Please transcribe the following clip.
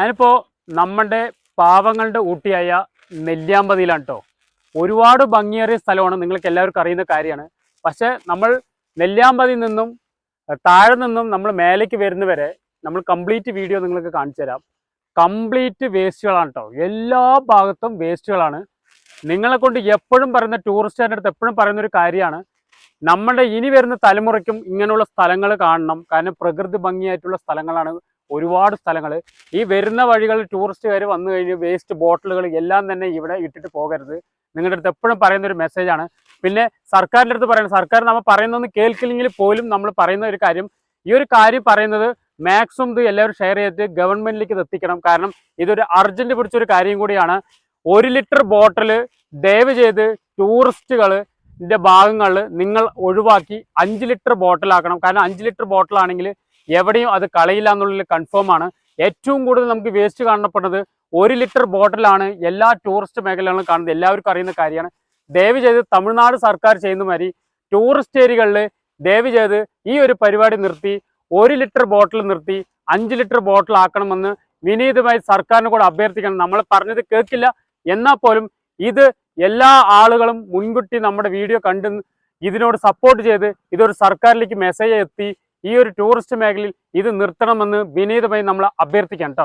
ഞാനിപ്പോൾ നമ്മുടെ പാവങ്ങളുടെ ഊട്ടിയായ നെല്ലിയാമ്പതിയിലാണ് കേട്ടോ. ഒരുപാട് ഭംഗിയേറിയ സ്ഥലമാണ്, നിങ്ങൾക്ക് എല്ലാവർക്കും അറിയുന്ന കാര്യമാണ്. പക്ഷേ നമ്മൾ നെല്ലിയാമ്പതിയിൽ നിന്നും താഴെ നിന്നും നമ്മൾ മേലേക്ക് വരുന്നവരെ നമ്മൾ കംപ്ലീറ്റ് വീഡിയോ നിങ്ങൾക്ക് കാണിച്ചു തരാം. കംപ്ലീറ്റ് വേസ്റ്റുകളാണ് കേട്ടോ, എല്ലാ ഭാഗത്തും വേസ്റ്റുകളാണ്. നിങ്ങളെ കൊണ്ട് എപ്പോഴും പറയുന്ന ടൂറിസ്റ്റുകാരുടെ അടുത്ത് എപ്പോഴും പറയുന്നൊരു കാര്യമാണ്, നമ്മുടെ ഇനി വരുന്ന തലമുറയ്ക്കും ഇങ്ങനെയുള്ള സ്ഥലങ്ങൾ കാണണം. കാരണം പ്രകൃതി ഭംഗിയായിട്ടുള്ള സ്ഥലങ്ങളാണ് ഒരുപാട് സ്ഥലങ്ങൾ. ഈ വരുന്ന വഴികളിൽ ടൂറിസ്റ്റുകാർ വന്നു കഴിഞ്ഞ് വേസ്റ്റ് ബോട്ടിലുകൾ എല്ലാം തന്നെ ഇവിടെ ഇട്ടിട്ട് പോകരുത്. നിങ്ങളുടെ അടുത്ത് എപ്പോഴും പറയുന്നൊരു മെസ്സേജാണ്. പിന്നെ സർക്കാരിൻ്റെ അടുത്ത് പറയുന്നത്, സർക്കാർ നമ്മൾ പറയുന്നൊന്നും കേൾക്കില്ലെങ്കിൽ പോലും നമ്മൾ പറയുന്ന ഒരു കാര്യം, ഈ ഒരു കാര്യം പറയുന്നത് മാക്സിമം ഇത് എല്ലാവരും ഷെയർ ചെയ്തിട്ട് ഗവൺമെൻറ്റിലേക്ക് ഇത് എത്തിക്കണം. കാരണം ഇതൊരു അർജൻറ്റ് പിടിച്ചൊരു കാര്യം കൂടിയാണ്. 1 ലിറ്റർ ബോട്ടിൽ ദയവ് ചെയ്ത് ടൂറിസ്റ്റുകളുടെ ഭാഗങ്ങളിൽ നിങ്ങൾ ഒഴിവാക്കി 5 ലിറ്റർ ബോട്ടിലാക്കണം. കാരണം 5 ലിറ്റർ ബോട്ടിലാണെങ്കിൽ എവിടെയും അത് കളയില്ല എന്നുള്ളതിൽ കൺഫേം ആണ്. ഏറ്റവും കൂടുതൽ നമുക്ക് വേസ്റ്റ് കാണപ്പെടുന്നത് 1 ലിറ്റർ ബോട്ടിലാണ് എല്ലാ ടൂറിസ്റ്റ് മേഖലകളിലും കാണുന്നത്, എല്ലാവർക്കും അറിയുന്ന കാര്യമാണ്. ദയവ് ചെയ്ത് തമിഴ്നാട് സർക്കാർ ചെയ്യുന്ന മാതിരി ടൂറിസ്റ്റ് ഏരിയകളിൽ ദയവ് ചെയ്ത് ഈ ഒരു പരിപാടി നിർത്തി 1 ലിറ്റർ ബോട്ടിൽ നിർത്തി 5 ലിറ്റർ ബോട്ടിൽ ആക്കണമെന്ന് വിനീതമായി സർക്കാരിനെ കൂടെ അഭ്യർത്ഥിക്കണം. നമ്മൾ പറഞ്ഞത് കേൾക്കില്ല എന്നാൽ പോലും ഇത് എല്ലാ ആളുകളും മുൻകൂട്ടി നമ്മുടെ വീഡിയോ കണ്ട് ഇതിനോട് സപ്പോർട്ട് ചെയ്ത് ഇതൊരു സർക്കാരിലേക്ക് മെസ്സേജ് എത്തി ഈ ഒരു ടൂറിസ്റ്റ് മേഖലയിൽ ഇത് നിർത്തണമെന്ന് വിനീതമായി നമ്മൾ അഭ്യർത്ഥിക്കാം കേട്ടോ.